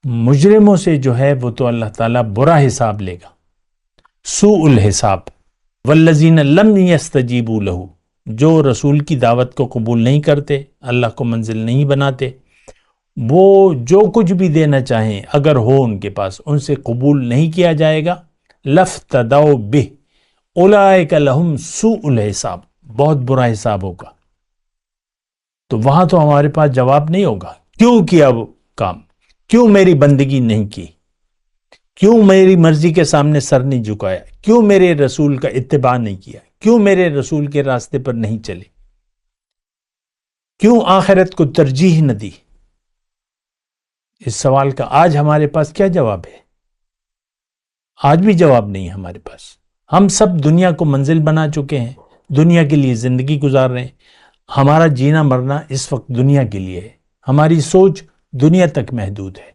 مجرموں سے جو ہے وہ تو اللہ تعالیٰ برا حساب لے گا، سوء الحساب۔ والذین لم یستجیبوا لہ، جو رسول کی دعوت کو قبول نہیں کرتے، اللہ کو منزل نہیں بناتے، وہ جو کچھ بھی دینا چاہیں اگر ہو ان کے پاس، ان سے قبول نہیں کیا جائے گا۔ لفتدوا بہ اولئک لہم سوء الحساب، بہت برا حساب ہوگا۔ تو وہاں تو ہمارے پاس جواب نہیں ہوگا، کیوں کیا وہ کام، کیوں میری بندگی نہیں کی، کیوں میری مرضی کے سامنے سر نہیں جھکایا، کیوں میرے رسول کا اتباع نہیں کیا، کیوں میرے رسول کے راستے پر نہیں چلے، کیوں آخرت کو ترجیح نہ دی۔ اس سوال کا آج ہمارے پاس کیا جواب ہے؟ آج بھی جواب نہیں ہے ہمارے پاس۔ ہم سب دنیا کو منزل بنا چکے ہیں، دنیا کے لیے زندگی گزار رہے ہیں۔ ہمارا جینا مرنا اس وقت دنیا کے لیے ہے، ہماری سوچ دنیا تک محدود ہے۔